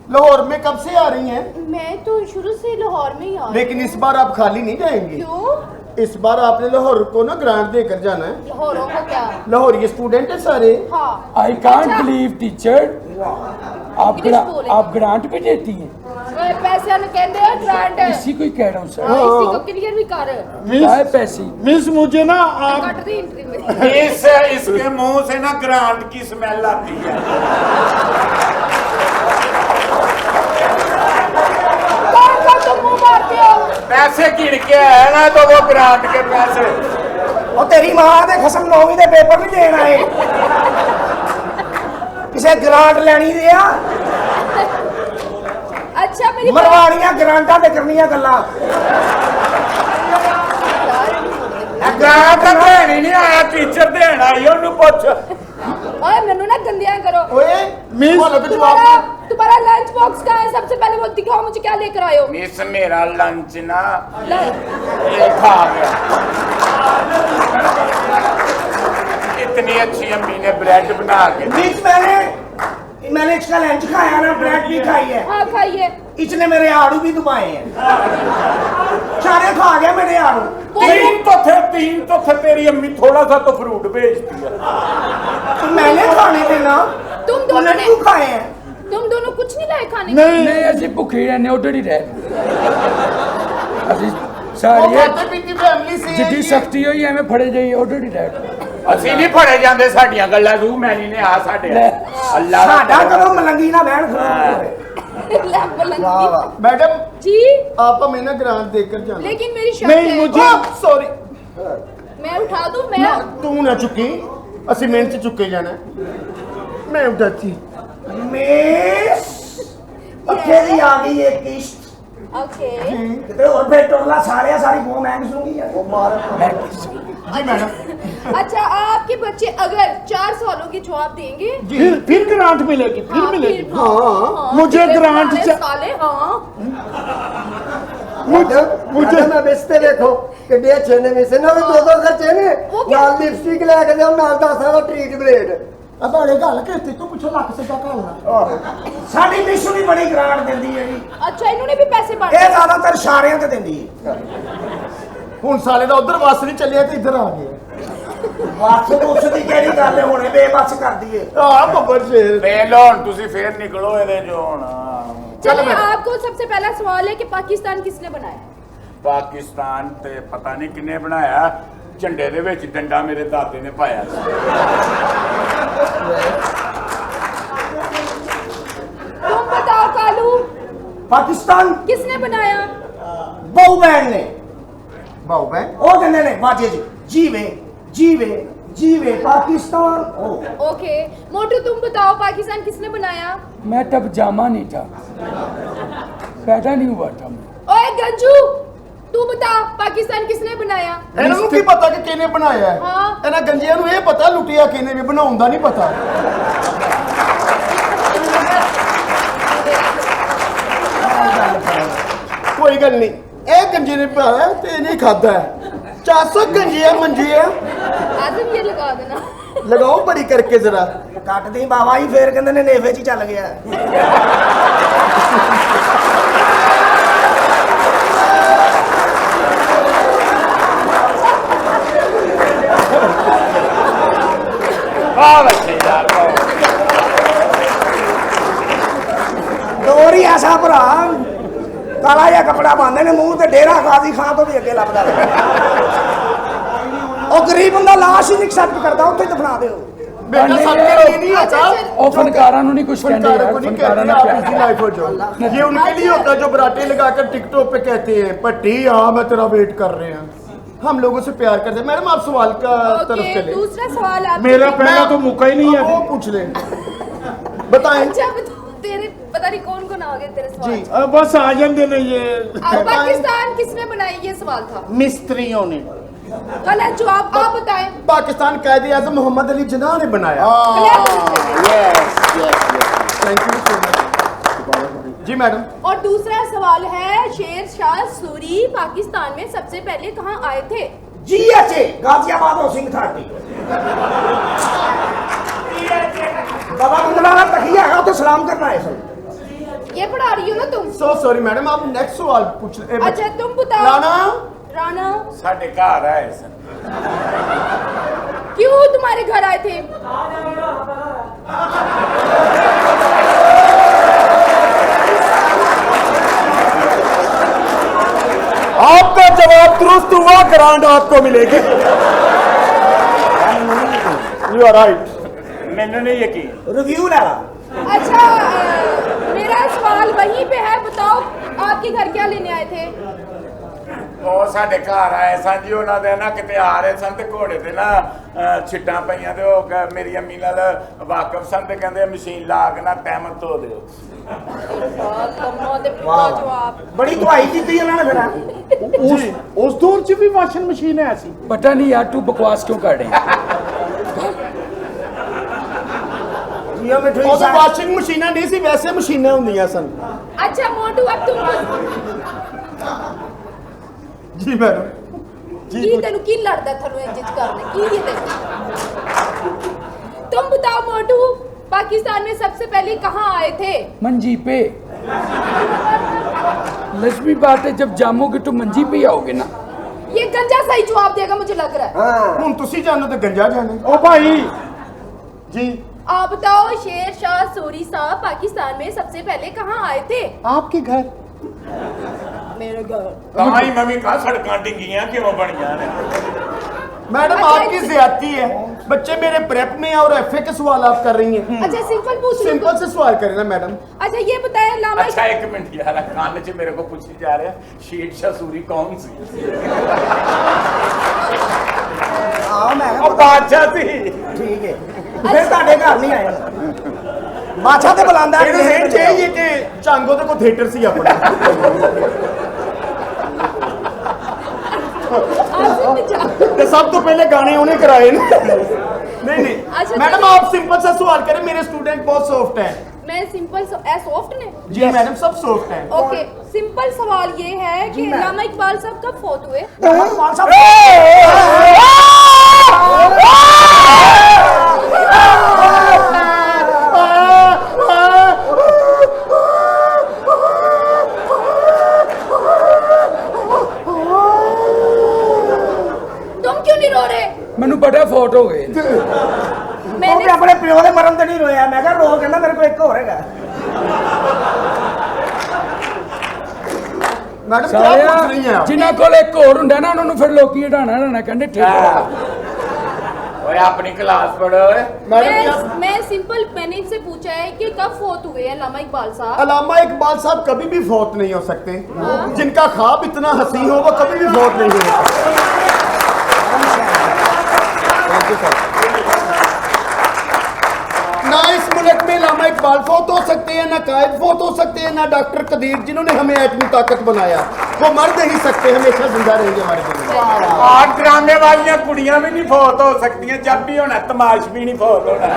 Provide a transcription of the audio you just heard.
लाहौर में कब से आ रही हैं? मैं तो शुरू से लाहौर में ही आ रही हूँ। लेकिन इस बार आप खाली नहीं जाएंगी। क्यों? इस बार आपने लाहौर को ना ग्रांट देकर जाना है। लाहौरों को क्या? लाहौर ये स्टूडेंट है सारे। हाँ। आई कांट बिलीव टीचर, आप ग्रांट भी देती हैं? पैसे कहते हैं ग्रांट है। इसी को ही कह रहा हूँ सर। इसी को क्लियर भी कर। क्या पैसे? मिस मुझे ना आप कट दी एंट्री में। इसके मुंह से ना ग्रांट की स्मेल आती है। तुम मुंह मारते हो। पैसे गिन के है ना तो वो ग्रांट के पैसे। और तेरी मां दे खसम 9वीं दे पेपर नहीं देना है। किसे ग्रांट लेनी दिया? अच्छा मेरी मरवानियां ग्रांटां ते करनियां गल्लां। ग्रांट देनी नहीं आया, टीचर देना आई ओनू पूछ। ओए मैनू ना गंदियां करो। ओए मिस तुम्हारा लंच बॉक्स कहाँ है? सबसे पहले वो दिखाओ मुझे, क्या लेकर आए हो? मिस मेरा लंच ना ये खा गया। इतनी अच्छी अम्मी ने ब्रेड बना के। मिस मैंने इसका लंच खाया ना, ब्रेड भी खाई है। हाँ खाइए। इसने मेरे आड़ू भी दुबाए हैं। सारे खा गया मेरे आड़ू। तीन तो थे तेरी अम्मी, थोड़ा सा तो फ्रूट भेजती है। तो मैंने खाने थे ना, तुम दोनों ने क्यों खाए हैं? तुम दोनों कुछ नहीं लाए खाने? नहीं ਅਸੀਂ ਭੁੱਖੇ ਰਹਿੰਦੇ ਉੱਧਰ ਹੀ ਰਹਿ ਅਸੀਂ वो ਸਾਰੀ खाते पीती फैमिली से ਜਿੱਡੀ है। ਸਖਤੀ ਹੋਈ ਐਵੇਂ ਫੜੇ ਜਾਈ ਉੱਧਰ ਹੀ ਰਹਿ ਅਸੀਂ ਨਹੀਂ ਫੜੇ ਜਾਂਦੇ, ਸਾਡੀਆਂ ਗੱਲਾਂ ਤੂੰ ਮੈਨੀ ਨੇ ਆ ਸਾਡੇ ਅੱਲਾ ਦਾ साडा करो मलंगी ना बहन खड़ो। वाह वाह। मैडम जी आप हमें ना ग्रांट देकर जाना। लेकिन मेरी शर्त नहीं, है। मुझे सॉरी मैं उठा दूं? मैं तू ना चुकी, ਅਸੀਂ ਮਿੰਟ ਚ ਚੁੱਕੇ ਜਾਣਾ। मैं उठाती मिस पक्के दी आ गई एक किश्त। ओके। किते और फिर टोला सारे सारी वो महंग सुनगी है। वो मार जी मैडम। अच्छा आपके बच्चे अगर 4 सवालों के जवाब देंगे फिर ग्रांट मिलेगी, फिर हाँ, मिलेगी। फिर हाँ, मुझे फिर ग्रांट साले साले, हाँ। मुझे मैं बेचते देखो कि डे छेने में से ना भी 2-2 खर्चे ने वो क्या? नाल लिपस्टिक लेके जाओ, नाल 10 ਦਾ ट्रीट ब्लेड। अबाड़े गल कहते तू पुछो लख से का करना। साडी मिस भी बड़ी ग्रांट देंदी है जी। अच्छा इन्होंने भी पैसे ਇਹ बांटे। ਜ਼ਿਆਦਾਤਰ ਇਸ਼ਾਰਿਆਂ ਤੇ ਦਿੰਦੀ ਹੈ। ਹੁਣ ਸਾਲੇ ਦਾ ਉਧਰ ਵਸ ਨਹੀਂ ਚੱਲਿਆ ਤੇ ਇੱਧਰ ਆ ਗਿਆ। ਵਾਸ ਉਸ ਦੀ ਕਿਹੜੀ ਗੱਲ ਹੈ, ਹੁਣੇ ਬੇਬਸ ਕਰਦੀ ਹੈ। ਆ ਬੱਬਰ ਸ਼ੇਰ। ਵੇ ਲੋ ਹੁਣ ਤੁਸੀਂ ਫੇਰ ਨਿਕਲੋ ਇਹਦੇ ਚੋਂ ਹੁਣ। चलिए आपको सबसे पहला सवाल है कि पाकिस्तान किसने बनाया? ਪਾਕਿਸਤਾਨ ਤੇ ਪਤਾ ਨਹੀਂ ਕਿੰਨੇ ਬਣਾਇਆ, ਝੰਡੇ ਦੇ ਵਿੱਚ ਡੰਡਾ ਮੇਰੇ ਦਾਦੇ ਨੇ ਪਾਇਆ ਸੀ। तुम बताओ कालू, ਪਾਕਿਸਤਾਨ किसने बनाया? ਬਹੁ ਬੈਣ ਨੇ। ਬਾਉ ਬੈ ਉਹ ਕਹਿੰਦੇ ਨੇ ਬਾਜੇ ਜੀ ਜੀਵੇ ਜੀਵੇ ਜੀਵੇ ਪਾਕਿस्तान। ओ ओके मोटू तुम बताओ पाकिस्तान किसने बनाया? मैं तब जामा नहीं था, पैदा नहीं हुआ था मैं। ओए गंजू तू बता पाकिस्तान किसने बनाया? ਇਹਨਾਂ ਨੂੰ ਕੀ ਪਤਾ ਕਿ ਕਿਹਨੇ ਬਣਾਇਆ ਹੈ? ਹਾਂ। ਇਹਨਾਂ ਗੰਜਿਆਂ ਨੂੰ ਇਹ ਪਤਾ ਲੁੱਟਿਆ ਕਿਹਨੇ ਵੀ ਬਣਾਉਣ ਦਾ ਨਹੀਂ ਪਤਾ। ਕੋਈ ਗੱਲ ਨਹੀਂ, ਇਹ ਗੰਜੇ ਨੇ ਪਾਇਆ ਤੇ ਇਹਨੇ ਖਾਦਾ ਹੈ। 400 ਗੰਜੇ ਮੰਜੇ ਆ। आदम ये लगा देना। ਲਗਾਓ ਬੜੀ ਕਰਕੇ ਜ਼ਰਾ। ਕੱਟਦੀ ਬਾਵਾ ਹੀ ਫੇਰ ਕਹਿੰਦੇ ਨੇ ਨੇਫੇ 'ਚ ਹੀ ਚੱਲ ਗਿਆ। ਵਾਹ ਬੱਚੇ ਯਾਰ ਹੋਰ ਹੀ ਐਸਾ ਭਰਾ ਕਾਲਾ ਜਿਹਾ ਕਪੜਾ ਪਾਉਂਦੇ ਨੇ, ਮੂੰਹ ਤੇ ਡੇਰਾ ਗਾਜ਼ੀ ਖਾਨ ਤੋਂ ਵੀ ਅੱਗੇ ਲੱਭਦਾ। ਉਹ ਗਰੀਬ ਬੰਦਾ ਲਾਸ਼ ਹੀ ਨਹੀਂ ਐਕਸੈਪਟ ਕਰਦਾ, ਉੱਥੇ ਹੀ ਦਫਨਾ ਦਿਓ। बेटा सबके लिए नहीं होता। ਉਹ ਫਨਕਾਰਾਂ ਨੂੰ ਨਹੀਂ ਕੁਝ ਕਹਿੰਦੇ फनकारों यार, को नहीं फनकारा कहते ना आप प्यार। इसी लाइफ हो जाओ। ये उनके लिए होता है जो बराटे लगाकर टिकटॉक पे कहते हैं पट्टी हाँ मैं तेरा वेट कर रहे हैं। हम लोगों से प्यार करते हैं। मैडम आप सवाल का तरफ ओके चले। दूसरा सवाल आप मेरा पहला तो मौका ही नहीं वो है। पूछ ले बताएं। अच्छा तेरे पता नहीं कौन कौन आ गए तेरे सवाल। जी बस आ जाते ने ये अब पाकिस्तान किसने बनाई ये सवाल था। मिस्त्रियों ने। गलत जवाब आप बताएं। पाकिस्तान कायदे आज़म मोहम्मद अली जिन्ना ने बनाया। थैंक यू सो मच जी मैडम। और दूसरा सवाल है शेर शाह सूरी पाकिस्तान में सबसे पहले कहाँ आए थे? GHA Ghaziabad housing authority. Baba Mangla का तकिया है तो सलाम करना है सर। ये पढ़ा रही हो ना तुम? सो सॉरी मैडम, आप नेक्स्ट सवाल पूछ ले। अच्छा तुम बताओ। राणा राणा ਸਾਡੇ ਘਰ ਆਏ ਸਨ। क्यों तुम्हारे घर आए थे? आपका जवाब दुरुस्त हुआ, ग्रांट आपको मिलेगी। You are right. ਮੈਨੂੰ ਨਹੀਂ ਯਕੀਨ। ਰਿਵਿਊ ਲੈ ਲਾ। अच्छा मेरा सवाल वहीं पे है, बताओ आपके घर क्या लेने आए थे? ਉਹ ਸਾਡੇ ਘਰ ਆਏ ਸਨ ਜੀ, ਉਹਨਾਂ ਦੇ ਨਾ ਕਿਤੇ ਆ ਰਹੇ ਸਨ ਤੇ ਘੋੜੇ ਤੇ ਨਾ ਛਿੱਟਾਂ ਪਈਆਂ ਤੇ ਉਹ ਮੇਰੀ ਅੰਮੀ ਨਾਲ ਵਾਕਫ ਸਨ ਤੇ ਕਹਿੰਦੇ ਮਸ਼ੀਨ ਲਾ ਕੇ ਨਾ ਤੈਮਤ ਧੋ ਦਿਓ। जवाब ਬੜੀ ਦਵਾਈ ਕੀਤੀ ਇਹਨਾਂ ਨੇ ਫਿਰ। ਉਸ ਦੌਰ 'ਚ ਵੀ ਵਾਸ਼ਿੰਗ ਮਸ਼ੀਨ ਹੈ ਸੀ। पता नहीं यार तू बकवास क्यों कर रहे हैं? ਜੀਓ ਮਿੱਠੂ ਉਹ ਤਾਂ ਵਾਸ਼ਿੰਗ ਮਸ਼ੀਨਾਂ ਨਹੀਂ ਸੀ, ਵੈਸੇ ਮਸ਼ੀਨਾਂ ਹੁੰਦੀਆਂ ਸਨ। अच्छा मोटू अब तुम ਜੀ ਮੈਡਮ की तेनू की लड़दा थानू इंज करने की ये तेनू? तुम बताओ मोटू, पाकिस्तान में सबसे पहले कहाँ आए थे? मंजी पे। लक्ष्मी बात है, जब जामोगे तो मंजी पे ही आओगे ना। ये गंजा सही जवाब देगा मुझे लग रहा है। ਹਾਂ ਹੁਣ ਤੁਸੀਂ ਜਾਣੋ ਤੇ ਗੰਜਾ ਜਾਣੇ। ਉਹ ਭਾਈ ਜੀ आप बताओ शेर शाह सूरी साहब पाकिस्तान में सबसे पहले कहाँ आए थे? ਆਪਕੇ ਘਰ मेरे घर। ਕਹਾਂ ਹੀ ਮੰਮੀ ਕਾ ਸੜਕਾਂ ਡਿੰਗੀਆਂ ਕਿਉਂ ਬਣੀਆਂ ਨੇ? मैडम अच्छा, आपकी ज्यादती है, बच्चे मेरे प्रेप में हैं और एफए के सवाल आप कर रही हैं। अच्छा सिंपल पूछ रही हूँ। सिंपल से सवाल करें ना मैडम। अच्छा ये बताएं लामा ਅੱਛਾ ਇੱਕ ਮਿੰਟ ਯਾਰ, ਕੰਨ 'ਚ ਮੇਰੇ ਕੋ ਪੁੱਛੀ ਜਾ ਰਿਹਾ ਸ਼ੇਰ ਸ਼ਾਹ ਸੂਰੀ ਕੌਣ ਸੀ? ਆ ਮੈਂ ਉਹ ਬਾਦਸ਼ਾਹ ਸੀ। ਠੀਕ ਹੈ। ਫਿਰ ਤੁਹਾਡੇ ਘਰ ਨਹੀਂ ਆਏ। ਬਾਛਾ ਤੇ ਬੁਲਾਉਂਦਾ ਇਹਨੂੰ ਇਹ ਚਾਹੀਏ ਕਿ ਚਾਂਗੋ ਦੇ ਕੋਈ ਥੀਏਟਰ ਸੀ ਆਪਣਾ। ਤੇ ਸਭ ਤੋਂ ਪਹਿਲੇ ਗਾਣੇ ਉਹਨੇ कराए ਨੇ। नहीं नहीं अच्छा, मैडम आप सिंपल सा सवाल करें, मेरे स्टूडेंट बहुत सॉफ्ट हैं। मैं सिंपल सॉफ्ट ने। जी मैडम सब सॉफ्ट हैं। ओके सिंपल सवाल ये है कि लामा इकबाल साहब कब फौत हुए? तुम क्यों नहीं रो रहे? मैनू पता फोट हो गए। ਉਹ मैंने ਤੇ ਆਪਣੇ ਪਿਓ ਦੇ ਮਰਨ ਤੇ ਨਹੀਂ ਰੋਇਆ। ਮੈਂ ਕਿਹਾ ਰੋ, ਕਹਿੰਦਾ ਮੇਰੇ ਕੋਲ ਇੱਕ ਹੋਰ ਹੈਗਾ। मैडम क्या पूछ रही हैं आप? जिन्हों को एक होर हुंदा ना उन्होंने फिर लोकी हटाना हटाना कहते ठीक ਓਏ ਆਪਣੀ ਕਲਾਸ ਪੜੋ ਓਏ। मैडम क्या मैं सिंपल मैंने इनसे पूछा है कि कब फौत हुए हैं लामा इकबाल साहब? अलामा इकबाल साहब कभी भी फौत नहीं हो सकते। जिनका ख्वाब इतना हसीन हो वो कभी भी फौत नहीं हो सकते। Thank you, sir. ना इस मुल्क में लामा इकबाल फौत हो सकते हैं, ना कायद फौत हो सकते हैं, ना डॉक्टर कदीर जिन्होंने हमें एटमी ताकत बनाया वो मर नहीं सकते, हमेशा जिंदा रहेंगे हमारे दिल में। ਆਹ ਡਰਾਮੇ ਵਾਲੀਆਂ ਕੁੜੀਆਂ ਵੀ ਨਹੀਂ ਫੌਤ ਹੋ ਸਕਦੀਆਂ, ਜਦ ਵੀ ਹੋਣਾ ਤਮਾਸ਼ ਵੀ ਨਹੀਂ ਫੌਤ ਹੋਣਾ।